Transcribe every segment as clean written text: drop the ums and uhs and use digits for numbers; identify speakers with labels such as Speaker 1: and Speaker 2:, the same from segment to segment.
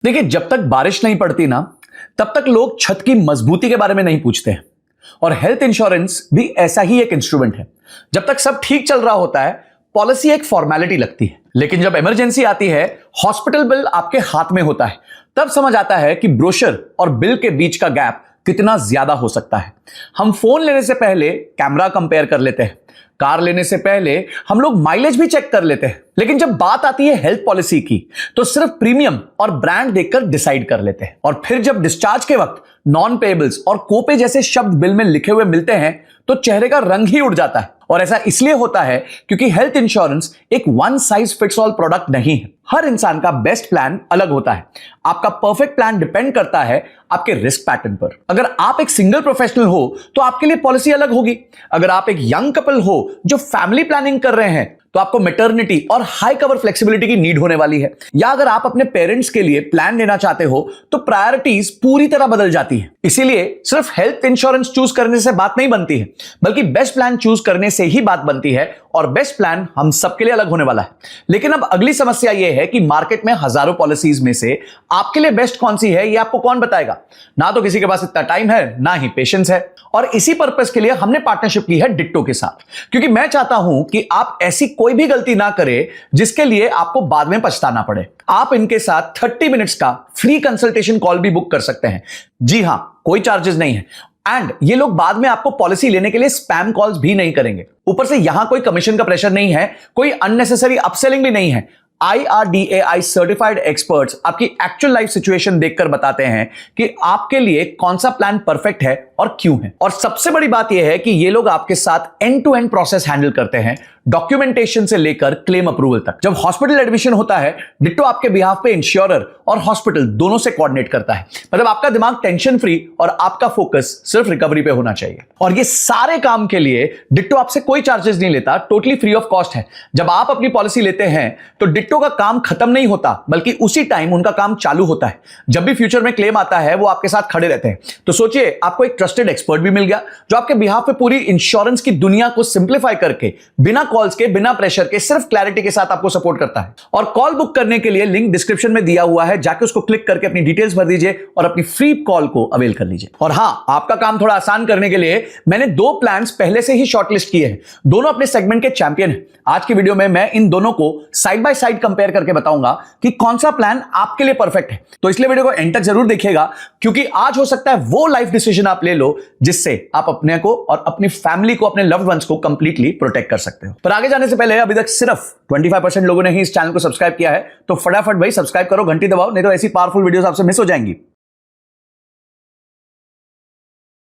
Speaker 1: देखिए, जब तक बारिश नहीं पड़ती ना, तब तक लोग छत की मजबूती के बारे में नहीं पूछते हैं। और हेल्थ इंश्योरेंस भी ऐसा ही एक इंस्ट्रूमेंट है। जब तक सब ठीक चल रहा होता है, पॉलिसी एक फॉर्मेलिटी लगती है। लेकिन जब इमरजेंसी आती है, हॉस्पिटल बिल आपके हाथ में होता है, तब समझ आता है कि ब्रोशर और बिल के बीच का गैप कितना ज्यादा हो सकता है। हम फोन लेने से पहले कैमरा कंपेयर कर लेते हैं, कार लेने से पहले हम लोग माइलेज भी चेक कर लेते हैं, लेकिन जब बात आती है हेल्थ पॉलिसी की, तो सिर्फ प्रीमियम और ब्रांड देखकर डिसाइड कर लेते हैं। और फिर जब डिस्चार्ज के वक्त नॉन पेएबल्स और कोपे जैसे शब्द बिल में लिखे हुए मिलते हैं, तो चेहरे का रंग ही उड़ जाता है। और ऐसा इसलिए होता है क्योंकि हेल्थ इंश्योरेंस एक one size fits all product नहीं है। हर इंसान का बेस्ट प्लान अलग होता है। आपका परफेक्ट प्लान डिपेंड करता है आपके रिस्क पैटर्न पर। अगर आप एक सिंगल प्रोफेशनल हो तो आपके लिए पॉलिसी अलग होगी। अगर आप एक यंग कपल हो जो फैमिली प्लानिंग कर रहे हैं, तो आपको मैटरनिटी और हाई कवर फ्लेक्सिबिलिटी की नीड होने वाली है। या अगर आप अपने पेरेंट्स के लिए प्लान लेना चाहते हो, तो प्रायोरिटीज पूरी तरह बदल जाती है। इसीलिए सिर्फ हेल्थ इंश्योरेंस चूज करने से बात नहीं बनती है, बल्कि बेस्ट प्लान चूज करने से ही बात बनती है। और बेस्ट प्लान हम सबके लिए अलग होने वाला है। लेकिन अब अगली समस्या यह है कि मार्केट में हजारों पॉलिसीज में से आपके लिए बेस्ट कौन सी है, यह आपको कौन बताएगा। ना तो किसी के पास इतना टाइम है, ना ही पेशेंस है। और इसी पर्पस के लिए हमने पार्टनरशिप की है डिट्टो के साथ, क्योंकि मैं चाहता हूं कि आप ऐसी कोई भी गलती ना करें जिसके लिए आपको बाद में पछताना पड़े। आप इनके साथ 30 मिनट्स का फ्री कंसल्टेशन कॉल भी बुक कर सकते हैं। जी हां, कोई चार्जेस नहीं है। एंड ये लोग बाद में आपको पॉलिसी लेने के लिए स्पैम कॉल्स भी नहीं करेंगे। ऊपर से यहां कोई कमीशन का प्रेशर नहीं है, कोई अननेसेसरी अपसेलिंग भी नहीं है। IRDAI सर्टिफाइड एक्सपर्ट्स आपकी एक्चुअल लाइफ सिचुएशन देखकर बताते हैं कि आपके लिए कौन सा प्लान परफेक्ट है और क्यों है। और सबसे बड़ी बात यह है कि ये लोग आपके साथ end to end process handle करते हैं, डॉक्यूमेंटेशन से लेकर क्लेम अप्रूवल तक। जब हॉस्पिटल एडमिशन होता है, डिट्टो आपके बिहाफ पे इंश्योरर और हॉस्पिटल दोनों से कोऑर्डिनेट करता है। मतलब आपका दिमाग टेंशन फ्री और आपका फोकस सिर्फ रिकवरी पे होना चाहिए। और ये सारे काम के लिए डिट्टो आपसे कोई चार्जेस नहीं लेता, टोटली फ्री ऑफ कॉस्ट है। जब आप अपनी पॉलिसी लेते हैं तो डिट्टो का काम खत्म नहीं होता, बल्कि उसी टाइम उनका काम चालू होता है। जब भी फ्यूचर में क्लेम आता है, वो आपके साथ खड़े रहते हैं। तो सोचिए, आपको एक ट्रस्टेड एक्सपर्ट भी मिल गया जो आपके बिहाफ पे पूरी इंश्योरेंस की दुनिया को सिंप्लीफाई करके, बिना कॉल्स के, बिना प्रेशर के, सिर्फ क्लैरिटी के साथ आपको सपोर्ट करता है। और कॉल बुक करने के लिए लिंक डिस्क्रिप्शन में दिया हुआ है, जाके उसको क्लिक करके अपनी डिटेल्स भर दीजिए और अपनी फ्री कॉल को अवेल कर लीजिए। और हां, आपका काम थोड़ा आसान करने के लिए मैंने 2 प्लान्स पहले से ही शॉर्टलिस्ट किए हैं। दोनों अपने सेगमेंट के चैंपियन हैं। आज की वीडियो में मैं इन दोनों को साइड बाय साइड कंपेयर करके बताऊंगा कि कौन सा प्लान आपके लिए परफेक्ट है। तो इसलिए वीडियो को एंड तक जरूर देखिएगा, क्योंकि आज हो सकता है वो लाइफ डिसीजन आप ले लो जिससे आप अपने को और अपनी फैमिली को, अपने लव्ड वंस को कंप्लीटली प्रोटेक्ट कर सकते हो। पर आगे जाने से पहले अभी तक सिर्फ 25% लोगों ने ही इस चैनल को सब्सक्राइब किया है, तो फटाफट भाई सब्सक्राइब करो, घंटी दबाओ, नहीं तो ऐसी पावरफुल वीडियोस आपसे मिस हो जाएंगी।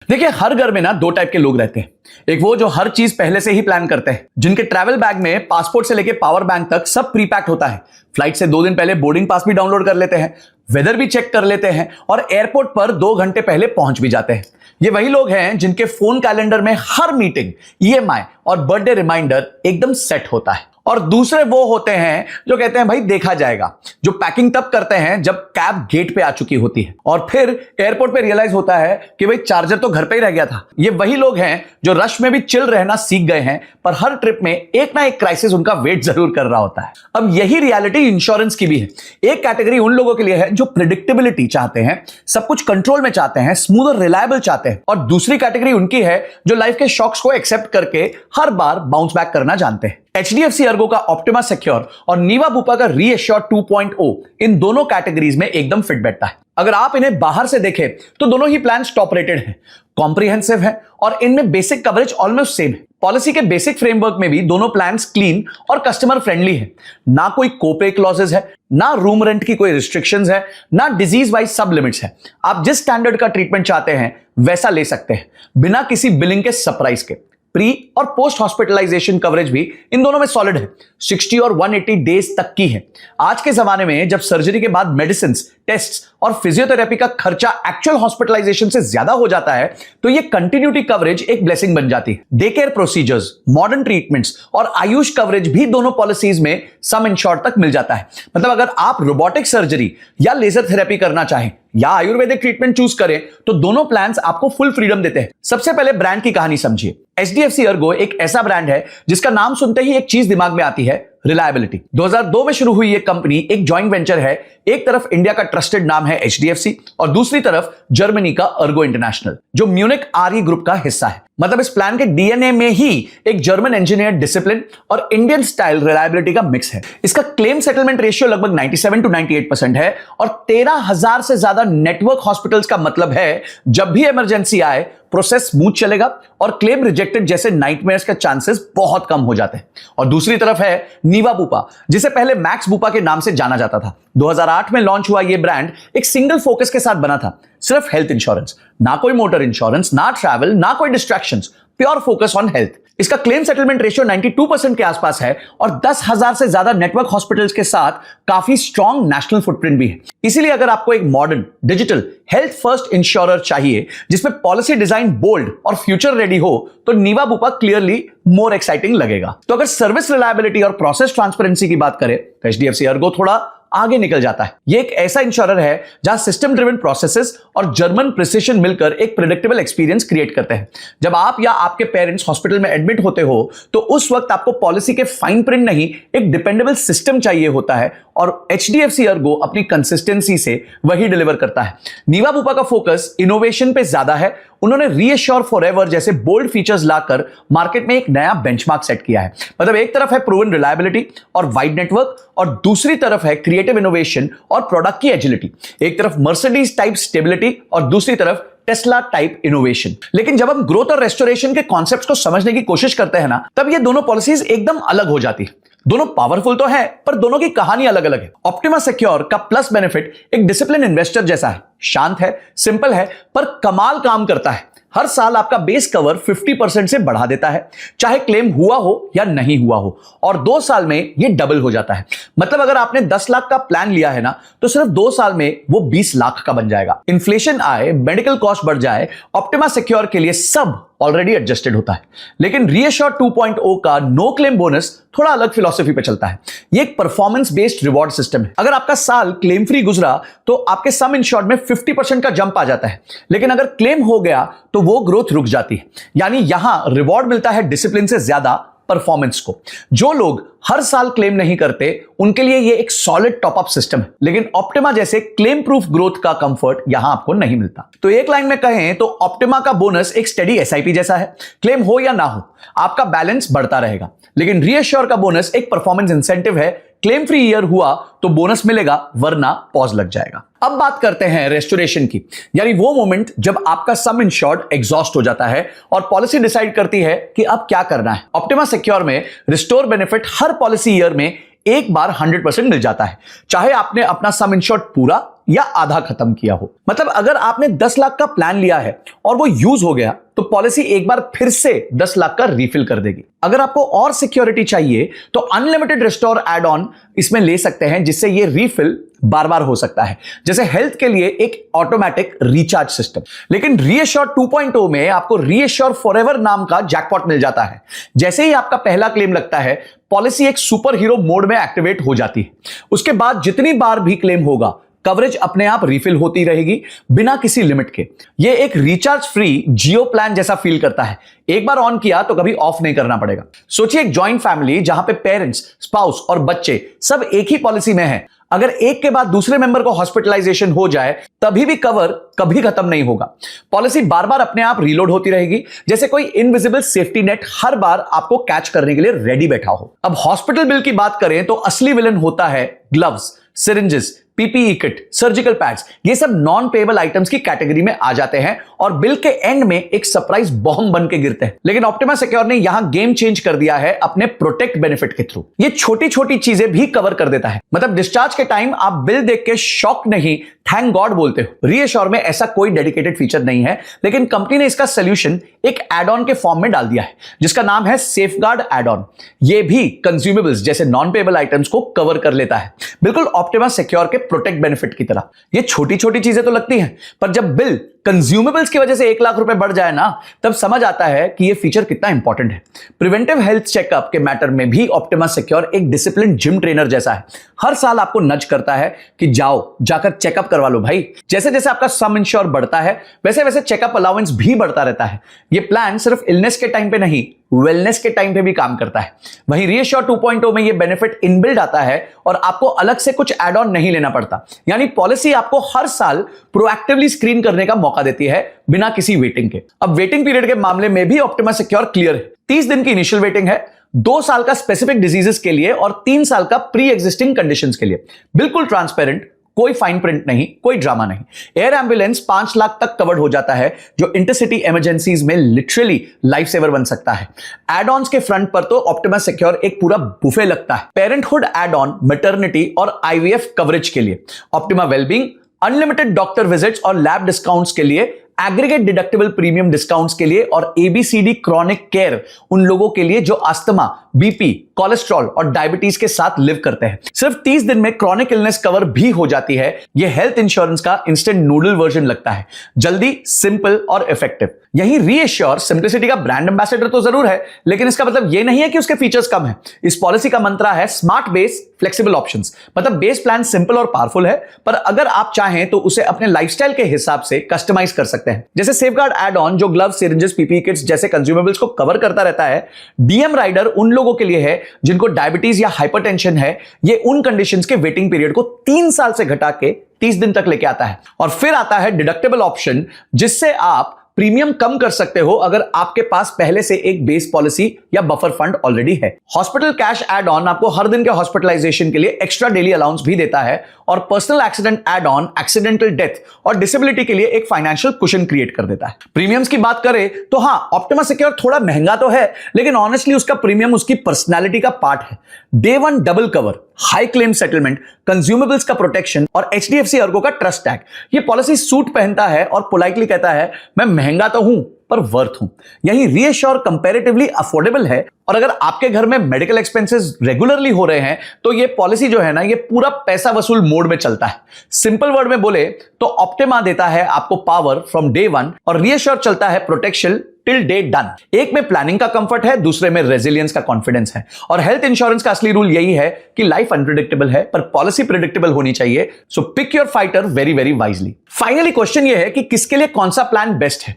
Speaker 1: देखिए, हर घर में ना 2 टाइप के लोग रहते हैं। एक वो जो हर चीज पहले से ही प्लान करते हैं, जिनके ट्रैवल बैग में पासपोर्ट से लेके पावर बैंक तक सब प्री पैक्ड होता है। फ्लाइट से 2 दिन पहले बोर्डिंग पास भी डाउनलोड कर लेते हैं, वेदर भी चेक कर लेते हैं और एयरपोर्ट पर 2 घंटे पहले पहुंच भी जाते हैं। ये वही लोग हैं जिनके फोन कैलेंडर में हर मीटिंग, EMI और बर्थडे रिमाइंडर एकदम सेट होता है। और दूसरे वो होते हैं जो कहते हैं भाई देखा जाएगा, जो पैकिंग तब करते हैं जब कैब गेट पे आ चुकी होती है और फिर एयरपोर्ट पे रियलाइज होता है कि भाई चार्जर तो घर पे ही रह गया था। ये वही लोग हैं जो रश में भी चिल रहना सीख गए हैं, पर हर ट्रिप में एक ना एक क्राइसिस उनका वेट जरूर कर रहा होता है। अब यही रियलिटी इंश्योरेंस की भी है। एक कैटेगरी उन लोगों के लिए है जो प्रेडिक्टेबिलिटी चाहते हैं, सब कुछ कंट्रोल में चाहते हैं, स्मूथ और रिलायबल चाहते हैं। और दूसरी कैटेगरी उनकी है जो लाइफ के शॉक्स को एक्सेप्ट करके हर बार बाउंस बैक करना जानते हैं। HDFC अर्गो का ऑप्टिमा सिक्योर और नीवा बुपा का रीएश्योर 2.0 इन दोनों कैटेगरीज में एकदम फिट बैठता है। अगर आप इन्हें बाहर से देखें तो दोनों ही प्लान टॉप रेटेड हैं, कॉम्प्रिहेंसिव है और इनमें बेसिक कवरेज ऑलमोस्ट सेम है। पॉलिसी के बेसिक फ्रेमवर्क में भी दोनों प्लान्स क्लीन और कस्टमर फ्रेंडली है। ना कोई कोपे क्लॉजेस है, ना रूम रेंट की कोई रिस्ट्रिक्शंस है, ना डिजीज वाइज सब लिमिट्स है। आप जिस स्टैंडर्ड का ट्रीटमेंट चाहते हैं वैसा ले सकते हैं, बिना किसी बिलिंग के सरप्राइज के। प्री और पोस्ट हॉस्पिटलाइजेशन कवरेज भी इन दोनों में सॉलिड है, 60 और 180 डेज तक की है। आज के जमाने में जब सर्जरी के बाद मेडिसिन, टेस्ट और फिजियोथेरेपी का खर्चा एक्चुअल हॉस्पिटलाइजेशन से ज्यादा हो जाता है, तो ये कंटिन्यूटी कवरेज एक ब्लेसिंग बन जाती है। Day care procedures, modern treatments और आयुष कवरेज भी दोनों पॉलिसीज में सम इंश्योर्ड तक मिल जाता है। मतलब अगर आप रोबोटिक सर्जरी या लेजर थेरेपी करना चाहें या आयुर्वेदिक ट्रीटमेंट चूज करें, तो दोनों प्लान्स आपको फुल फ्रीडम देते हैं। सबसे पहले ब्रांड की कहानी समझिए। HDFC अर्गो एक ऐसा ब्रांड है जिसका नाम सुनते ही एक चीज दिमाग में आती है, रिलायबिलिटी। 2002 में शुरू हुई ये कंपनी एक जॉइंट वेंचर है। एक तरफ इंडिया का ट्रस्टेड नाम है एचडीएफसी और दूसरी तरफ जर्मनी का अर्गो इंटरनेशनल, जो म्यूनिक आरई ग्रुप का हिस्सा है। मतलब इस प्लान के डीएनए में ही एक जर्मन इंजीनियर डिसिप्लिन और इंडियन स्टाइल रिलायबिलिटी का मिक्स है। इसका क्लेम सेटलमेंट रेशियो लगभग 97 to 98% है और 13,000 से ज्यादा नेटवर्क हॉस्पिटल्स का मतलब है जब भी इमरजेंसी आए प्रोसेस स्मूथ चलेगा और क्लेम रिजेक्टेड जैसे नाइटमेयर्स के चांसेस बहुत कम हो जाते हैं। और दूसरी तरफ है नीवा बुपा, जिसे पहले मैक्स बुपा के नाम से जाना जाता था। 2008 में लॉन्च हुआ यह ब्रांड एक सिंगल फोकस के साथ बना था, सिर्फ हेल्थ इंश्योरेंस, ना कोई मोटर इंश्योरेंस, ना ट्रैवल, ना कोई distractions, pure focus on health. इसका क्लेम सेटलमेंट रेशियो 92% के आसपास है और 10,000 से ज्यादा नेटवर्क हॉस्पिटल्स के साथ काफी स्ट्रॉन्ग नेशनल फुटप्रिंट भी है। इसीलिए अगर आपको एक modern digital health first insurer चाहिए जिसमें पॉलिसी डिजाइन बोल्ड और फ्यूचर रेडी हो, तो नीवा बुपा क्लियरली मोर एक्साइटिंग लगेगा। तो अगर सर्विस रिलायबिलिटी और प्रोसेस ट्रांसपेरेंसी की बात करें तो एचडीएफसी अर्गो थोड़ा आगे निकल जाता है। यह एक ऐसा इंश्योरर है जहां सिस्टम ड्रिवन प्रोसेसेस और जर्मन प्रिसिशन मिलकर एक प्रेडिक्टेबल एक्सपीरियंस क्रिएट करते हैं। जब आप या आपके पेरेंट्स हॉस्पिटल में एडमिट होते हो तो उस वक्त आपको पॉलिसी के फाइन प्रिंट नहीं, एक डिपेंडेबल सिस्टम चाहिए होता है और एचडीएफसी अर्गो अपनी कंसिस्टेंसी से वही डिलीवर करता है। नीवा बुपा का फोकस इनोवेशन पे ज्यादा है। उन्होंने रीएश्योर फॉरएवर जैसे बोल्ड फीचर्स लाकर मार्केट में एक नया बेंचमार्क सेट किया है। मतलब एक तरफ है प्रूवन रिलायबिलिटी और वाइड नेटवर्क और दूसरी तरफ है क्रिएटिव इनोवेशन और प्रोडक्ट की एजिलिटी। एक तरफ मर्सिडीज टाइप स्टेबिलिटी और दूसरी तरफ टेस्ला टाइप इनोवेशन। लेकिन जब हम ग्रोथ और रेस्टोरेशन के कॉन्सेप्ट्स को समझने की कोशिश करते हैं ना, तब ये दोनों पॉलिसीज एकदम अलग हो जाती है। दोनों पावरफुल तो है पर दोनों की कहानी अलग अलग है। ऑप्टिमा सिक्योर का प्लस बेनिफिट एक डिसिप्लिन इन्वेस्टर जैसा है, शांत है, सिंपल है पर कमाल काम करता है। हर साल आपका बेस कवर 50% से बढ़ा देता है, चाहे क्लेम हुआ हो या नहीं हुआ हो, और 2 साल में यह डबल हो जाता है। मतलब अगर आपने 10 लाख का प्लान लिया है ना, तो सिर्फ 2 साल में वो 20 लाख का बन जाएगा। इन्फ्लेशन आए, मेडिकल कॉस्ट बढ़ जाए, ऑप्टिमा सिक्योर के लिए सब ऑलरेडी एडजस्टेड होता है। लेकिन रीएश्योर 2.0 का नो क्लेम बोनस थोड़ा अलग फिलॉसफी पे चलता है। ये एक परफॉर्मेंस बेस्ड रिवॉर्ड सिस्टम है। अगर आपका साल क्लेम फ्री गुजरा तो आपके सम इंश्योर्ड में 50% का जंप आ जाता है, लेकिन अगर क्लेम हो गया तो वो ग्रोथ रुक जाती है। यानी यहां रिवॉर्ड मिलता है डिसिप्लिन से ज्यादा परफॉर्मेंस को। जो लोग हर साल क्लेम नहीं करते उनके लिए ये एक सॉलिड टॉप अप सिस्टम है, लेकिन ऑप्टिमा जैसे क्लेम प्रूफ ग्रोथ का कंफर्ट यहां आपको नहीं मिलता। तो एक लाइन में कहें तो ऑप्टिमा का बोनस एक स्टेडी एसआईपी जैसा है। क्लेम हो या ना हो, आपका बैलेंस बढ़ता रहेगा। लेकिन रीएश्योर का बोनस एक परफॉर्मेंस इंसेंटिव है। क्लेम फ्री ईयर हुआ तो बोनस मिलेगा, वरना पॉज लग जाएगा। अब बात करते हैं रेस्टोरेशन की, यानी वो मोमेंट जब आपका सम इंश्योर्ड एग्जॉस्ट हो जाता है और पॉलिसी डिसाइड करती है कि अब क्या करना है। ऑप्टिमा सिक्योर में रिस्टोर बेनिफिट हर पॉलिसी ईयर में एक बार 100% मिल जाता है, चाहे आपने अपना सम इंश्योर्ड पूरा या आधा खत्म किया हो। मतलब अगर आपने 10 लाख का प्लान लिया है और वो यूज हो गया तो पॉलिसी एक बार फिर से 10 लाख का रीफिल कर देगी। अगर आपको और सिक्योरिटी चाहिए तो अनलिमिटेड रिस्टोर एड ऑन इसमें ले सकते हैं, जिससे ये रीफिल बार बार हो सकता है, जैसे हेल्थ के लिए एक ऑटोमेटिक रिचार्ज सिस्टम। लेकिन रीएश्योर 2.0 में आपको रीएश्योर फॉरएवर नाम का जैकपॉट मिल जाता है। जैसे ही आपका पहला क्लेम लगता है, पॉलिसी एक सुपर हीरो मोड में एक्टिवेट हो जाती है। उसके बाद जितनी बार भी क्लेम होगा, कवरेज अपने आप रिफिल होती रहेगी बिना किसी लिमिट के। यह एक रिचार्ज फ्री जियो प्लान जैसा फील करता है। एक बार ऑन किया तो कभी ऑफ नहीं करना पड़ेगा। सोचिए एक जॉइंट फैमिली जहां पे पेरेंट्स, स्पाउस और बच्चे सब एक ही पॉलिसी में हैं। अगर एक के बाद दूसरे मेंबर को हॉस्पिटलाइजेशन हो जाए तभी भी कवर कभी खत्म नहीं होगा। पॉलिसी बार बार अपने आप रीलोड होती रहेगी, जैसे कोई इनविजिबल सेफ्टी नेट हर बार आपको कैच करने के लिए रेडी बैठा हो। अब हॉस्पिटल बिल की बात करें तो असली विलन होता है gloves, syringes, PPE kit, surgical pads. ये सब नॉन पेएबल आइटम्स की कैटेगरी में आ जाते हैं और बिल के एंड में एक सरप्राइज बॉम्ब बन के गिरते हैं। लेकिन ऑप्टिमा सिक्योर ने यहां गेम चेंज कर दिया है अपने प्रोटेक्ट बेनिफिट के थ्रू। ये छोटी छोटी चीजें भी कवर कर देता है। मतलब डिस्चार्ज के टाइम आप बिल देख के शॉक नहीं, थैंक गॉड बोलते हो। रीएश्योर में ऐसा कोई डेडिकेटेड फीचर नहीं है, लेकिन कंपनी ने इसका सोल्यूशन एक एड ऑन के फॉर्म में डाल दिया है, जिसका नाम है सेफगार्ड एड ऑन। ये भी कंज्यूमेबल्स जैसे नॉन पेएबल आइटम्स को कवर कर लेता है, बिल्कुल ऑप्टिमा सिक्योर के प्रोटेक्ट बेनिफिट की तरह। ये छोटी छोटी चीजें तो लगती हैं, पर जब बिल कंज्यूमेबल्स की वजह से 1 लाख रुपए बढ़ जाए ना, तब समझ आता है कि ये फीचर कितना इंपॉर्टेंट है। प्रिवेंटिव हेल्थ चेकअप के मैटर में भी ऑप्टिमा सिक्योर एक डिसिप्लिन जिम ट्रेनर जैसा है। हर साल आपको नज करता है कि जाओ जाकर चेकअप करवा लो भाई। जैसे जैसे आपका सम इंश्योर बढ़ता है, वैसे वैसे चेकअप अलाउंस भी बढ़ता रहता है। ये प्लान सिर्फ इलनेस के टाइम पे नहीं, वेलनेस के टाइम पे भी काम करता है। वहीं रीअश्योर 2.0 में ये बेनिफिट इनबिल्ड आता है और आपको अलग से कुछ एड ऑन नहीं लेना पड़ता। यानी पॉलिसी आपको हर साल प्रोएक्टिवली स्क्रीन करने का मौका देती है बिना किसी वेटिंग के। अब वेटिंग पीरियड के मामले में भी ऑप्टिमा सिक्योर क्लियर है। 30 दिन की इनिशियल वेटिंग है, 2 साल का स्पेसिफिक डिजीजेस के लिए और 3 साल का प्री एग्जिस्टिंग कंडीशंस के लिए। बिल्कुल ट्रांसपेरेंट, कोई फाइन प्रिंट नहीं, कोई ड्रामा नहीं। एयर एम्बुलेंस 5 लाख तक कवर्ड हो जाता है, जो इंटरसिटी इमरजेंसीज में लिटरली लाइफ सेवर बन सकता है। एड ऑन्स के फ्रंट पर तो ऑप्टिमा सिक्योर एक पूरा बुफे लगता है। पेरेंटहुड एड ऑन, मैटरनिटी और आईवीएफ कवरेज के लिए, optima wellbeing, unlimited doctor visits और लैब डिस्काउंट्स के लिए, एग्रीगेट डिडक्टेबल प्रीमियम डिस्काउंट्स के लिए और एबीसीडी क्रॉनिक केयर उन लोगों के लिए जो अस्थमा, बीपी, कोलेस्ट्रॉल और डायबिटीज के साथ लिव करते हैं। सिर्फ 30 दिन में क्रॉनिक इलनेस कवर भी हो जाती है। यह हेल्थ इंश्योरेंस का इंस्टेंट नूडल वर्जन लगता है, जल्दी, सिंपल और इफेक्टिव। यही रीएश्योर सिंप्लिसिटी का ब्रांड एम्बेसडर तो जरूर है, लेकिन इसका मतलब यह नहीं है कि उसके फीचर्स कम है। इस पॉलिसी का मंत्रा है स्मार्ट बेस, फ्लेक्सिबल ऑप्शंस। मतलब बेस प्लान सिंपल और पावरफुल है, पर अगर आप चाहें तो उसे अपने लाइफस्टाइल के हिसाब से कस्टमाइज कर सकते हैं। जैसे सेफगार्ड एड ऑन जो ग्लव्स, सिरिंजेस, पीपीई किट्स जैसे कंज्यूमेबल्स को कवर करता रहता है। डीएम राइडर उन लोगों के लिए है जिनको डायबिटीज या हाइपरटेंशन है। ये उन कंडीशंस के वेटिंग पीरियड को 3 साल से घटा के 30 दिन तक लेके आता है। और फिर आता है डिडक्टेबल ऑप्शन, जिससे आप प्रीमियम कम कर सकते हो अगर आपके पास पहले से एक बेस पॉलिसी या बफर फंड ऑलरेडी है। हॉस्पिटल कैश एड ऑन आपको हर दिन के हॉस्पिटलाइजेशन के लिए एक्स्ट्रा डेली अलाउंस भी देता है और personal accident add on accidental death और डिसेबिलिटी के लिए एक फाइनेंशियल कुशन क्रिएट कर देता है। प्रीमियम्स की बात करें तो हां, ऑप्टिमा सिक्योर थोड़ा महंगा तो है, लेकिन ऑनेस्टली उसका प्रीमियम उसकी पर्सनैलिटी का पार्ट है। Day 1 double cover, high claim settlement, consumables का प्रोटेक्शन और एचडीएफसी अर्गो का ट्रस्ट टैग। ये पॉलिसी सूट पहनता है और पोलाइटली कहता है मैं महंगा तो हूं पर वर्थ हूं। यही रीएश्योर कंपैरेटिवली अफोर्डेबल है और अगर आपके घर में मेडिकल एक्सपेंसेस रेगुलरली हो रहे हैं तो ये पॉलिसी जो है ना, ये पूरा पैसा वसूल मोड में चलता है। सिंपल वर्ड में बोले तो ऑप्टिमा देता है आपको पावर फ्रॉम डे 1 और रीएश्योर चलता है प्रोटेक्शन टिल डे डन। एक में प्लानिंग का कंफर्ट है, दूसरे में रेजिलियंस का कॉन्फिडेंस है। और हेल्थ इंश्योरेंस का असली रूल यही है कि लाइफ अनप्रेडिक्टेबल है पर पॉलिसी प्रेडिक्टेबल होनी चाहिए। So pick your fighter very very wisely. Finally question यह है कि किसके लिए कौन सा प्लान बेस्ट है।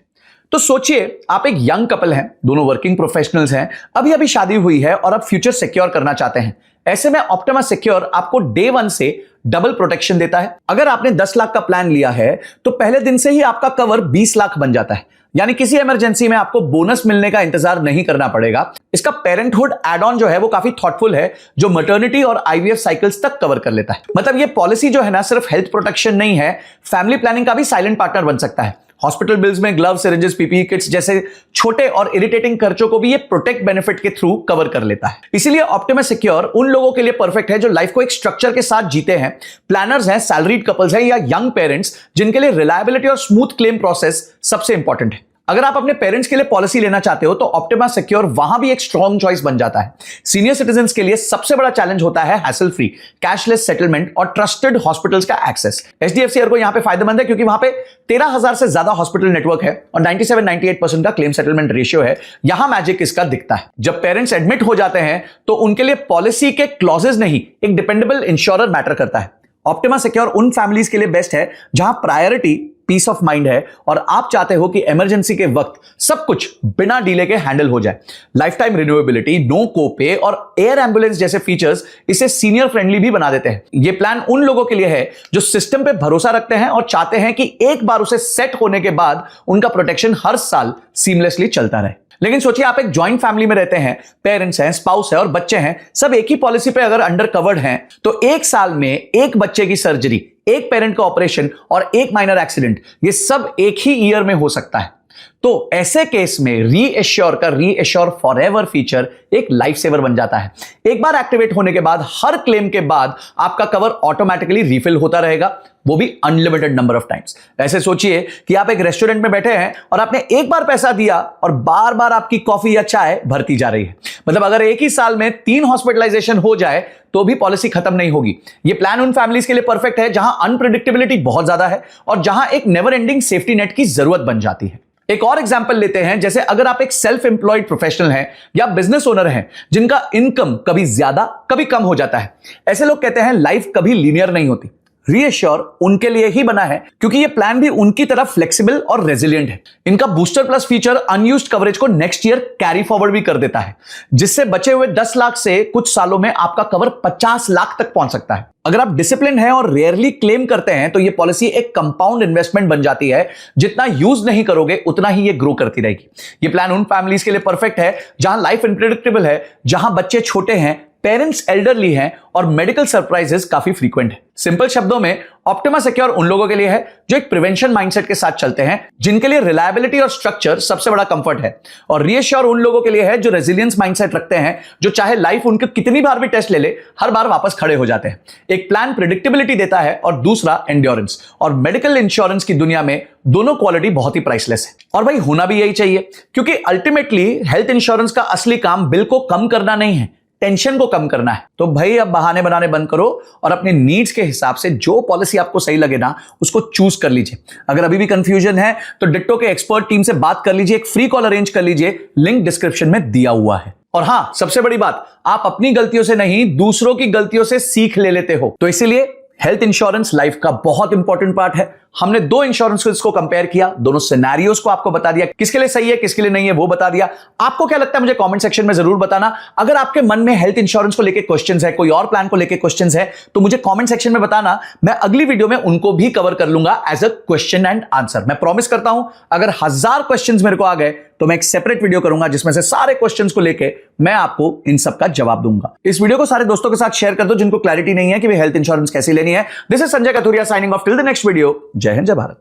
Speaker 1: तो सोचिए, आप एक यंग कपल हैं, दोनों वर्किंग प्रोफेशनल्स हैं, अभी अभी शादी हुई है और अब फ्यूचर सिक्योर करना चाहते हैं। ऐसे में ऑप्टिमा सिक्योर आपको डे 1 से डबल प्रोटेक्शन देता है। अगर आपने 10 लाख का प्लान लिया है तो पहले दिन से ही आपका कवर 20 लाख बन जाता है। यानी किसी इमरजेंसी में आपको बोनस मिलने का इंतजार नहीं करना पड़ेगा। इसका पेरेंटहुड एड ऑन जो है वो काफी थॉटफुल है, जो मैटरनिटी और आईवीएफ साइकिल्स तक कवर कर लेता है। मतलब ये पॉलिसी जो है ना, सिर्फ हेल्थ प्रोटेक्शन नहीं है, फैमिली प्लानिंग का भी साइलेंट पार्टनर बन सकता है। हॉस्पिटल बिल्स में ग्लव, सिरिंजेस, पीपीई किट्स जैसे छोटे और इरिटेटिंग खर्चों को भी ये प्रोटेक्ट बेनिफिट के थ्रू कवर कर लेता है। इसीलिए ऑप्टिमा सिक्योर उन लोगों के लिए परफेक्ट है जो लाइफ को एक स्ट्रक्चर के साथ जीते हैं, प्लानर्स हैं, सैलरीड कपल्स हैं या यंग पेरेंट्स जिनके लिए रिलायबिलिटी और स्मूथ क्लेम प्रोसेस सबसे इंपॉर्टेंट है। अगर आप अपने पेरेंट्स के लिए पॉलिसी लेना चाहते हो तो ऑप्टिमा सिक्योर वहां भी एक स्ट्रॉन्ग चॉइस बन जाता है। सीनियर सिटीजन्स के लिए सबसे बड़ा चैलेंज होता है हैसल फ्री, कैशलेस सेटलमेंट और ट्रस्टेड हॉस्पिटल्स का एक्सेस। एचडीएफसी अर्गो यहां पे फायदेमंद है क्योंकि वहां पे 13,000 से ज्यादा हॉस्पिटल नेटवर्क है और 97-98% का क्लेम सेटलमेंट रेशियो है। यहां मैजिक इसका दिखता है। जब पेरेंट्स एडमिट हो जाते हैं तो उनके लिए पॉलिसी के क्लॉजेज नहीं, एक डिपेंडेबल इंश्योरर मैटर करता है। ऑप्टिमा सिक्योर उन फैमिलीज के लिए बेस्ट है जहां प्रायोरिटी पीस ऑफ माइंड है और आप चाहते हो कि इमरजेंसी के वक्त सब कुछ बिना डीले के हैंडल हो जाए। लाइफ टाइम रिन्यूएबिलिटी, नो कोपे और एयर एम्बुलेंस जैसे फीचर्स इसे सीनियर फ्रेंडली भी बना देते हैं। यह प्लान उन लोगों के लिए है जो सिस्टम पे भरोसा रखते हैं और चाहते हैं कि एक बार उसे सेट होने के बाद उनका प्रोटेक्शन हर साल सीमलेसली चलता रहे। लेकिन सोचिए, आप एक जॉइंट फैमिली में रहते हैं, पेरेंट्स हैं, स्पाउस है और बच्चे हैं, सब एक ही पॉलिसी पे अगर अंडर कवर्ड हैं तो एक साल में एक बच्चे की सर्जरी, एक पेरेंट का ऑपरेशन और एक माइनर एक्सीडेंट, ये सब एक ही ईयर में हो सकता है। तो ऐसे केस में रीएश्योर का रीएश्योर फॉरएवर फीचर एक लाइफ सेवर बन जाता है। एक बार एक्टिवेट होने के बाद हर क्लेम के बाद आपका कवर ऑटोमेटिकली रिफिल होता रहेगा, वो भी अनलिमिटेड नंबर ऑफ टाइम्स। ऐसे सोचिए कि आप एक रेस्टोरेंट में बैठे हैं और आपने एक बार पैसा दिया और बार बार आपकी कॉफी या चाय भरती जा रही है। मतलब अगर एक ही साल में 3 हॉस्पिटलाइजेशन हो जाए तो भी पॉलिसी खत्म नहीं होगी। ये प्लान उन फैमिलीज के लिए परफेक्ट है जहां अनप्रेडिक्टेबिलिटी बहुत ज्यादा है और जहां एक नेवर एंडिंग सेफ्टी नेट की जरूरत बन जाती है। एक और एग्जांपल लेते हैं, जैसे अगर आप एक सेल्फ एम्प्लॉयड प्रोफेशनल हैं या बिजनेस ओनर हैं जिनका इनकम कभी ज्यादा कभी कम हो जाता है। ऐसे लोग कहते हैं लाइफ कभी लीनियर नहीं होती। रीएश्योर उनके लिए ही बना है क्योंकि ये प्लान भी उनकी तरह फ्लेक्सिबल और रेजिलिएंट है। इनका booster plus feature unused coverage को नेक्स्ट ईयर कैरी फॉरवर्ड भी कर देता है, जिससे बचे हुए 10 लाख से कुछ सालों में आपका कवर 50 लाख तक पहुंच सकता है। अगर आप डिसिप्लिन हैं और रेयरली क्लेम करते हैं तो ये पॉलिसी एक कंपाउंड इन्वेस्टमेंट बन जाती है। जितना यूज नहीं करोगे उतना ही ये ग्रो करती रहेगी। ये प्लान उन फैमिलीज के लिए परफेक्ट है जहां लाइफ अनप्रेडिक्टेबल है, जहां बच्चे छोटे हैं, पेरेंट्स एल्डरली हैं और मेडिकल सरप्राइजेस काफी फ्रीक्वेंट है। सिंपल शब्दों में ऑप्टिमा सिक्योर उन लोगों के लिए है जो एक प्रिवेंशन माइंडसेट के साथ चलते हैं, जिनके लिए रिलायबिलिटी और स्ट्रक्चर सबसे बड़ा कंफर्ट है। और रीएश्योर उन लोगों के लिए है जो रेजिलियंस माइंडसेट रखते हैं, जो चाहे लाइफ उनके कितनी बार भी टेस्ट ले ले, हर बार वापस खड़े हो जाते हैं। एक प्लान प्रेडिक्टेबिलिटी देता है और दूसरा एंड्योरेंस। और मेडिकल इंश्योरेंस की दुनिया में दोनों क्वालिटी बहुत ही प्राइसलेस है। और भाई होना भी यही चाहिए, क्योंकि अल्टीमेटली हेल्थ इंश्योरेंस का असली काम बिल को कम करना नहीं है, टेंशन को कम करना है। तो भाई अब बहाने बनाने बंद करो और अपने नीड्स के हिसाब से जो पॉलिसी आपको सही लगे ना उसको चूज कर लीजिए। अगर अभी भी कंफ्यूजन है तो डिट्टो के एक्सपर्ट टीम से बात कर लीजिए, एक फ्री कॉल अरेंज कर लीजिए, लिंक डिस्क्रिप्शन में दिया हुआ है। और हां, सबसे बड़ी बात, आप अपनी गलतियों से नहीं दूसरों की गलतियों से सीख ले लेते हो। तो इसीलिए हेल्थ इंश्योरेंस लाइफ का बहुत इंपॉर्टेंट पार्ट है। हमने 2 इंश्योरेंस को कंपेयर किया, दोनों सिनेरियोस को आपको बता दिया, किसके लिए सही है किसके लिए नहीं है वो बता दिया। आपको क्या लगता है मुझे कमेंट सेक्शन में जरूर बताना। अगर आपके मन में हेल्थ इंश्योरेंस को लेकर क्वेश्चंस है, कोई और प्लान को लेकर क्वेश्चंस है, तो मुझे कमेंट सेक्शन में बताना। मैं अगली वीडियो में उनको भी कवर कर लूंगा as a question and answer. मैं प्रॉमिस करता हूं अगर 1000 क्वेश्चंस मेरे को आ गए तो मैं एक सेपरेट वीडियो करूंगा जिसमें से सारे क्वेश्चंस को लेके मैं आपको इन सब का जवाब दूंगा। इस वीडियो को सारे दोस्तों के साथ शेयर कर दो जिनको क्लैरिटी नहीं है कि वे हेल्थ इंश्योरेंस कैसे लेनी है। This is Sanjay Kathuria signing off till the next video. जय हिंद, जय भारत।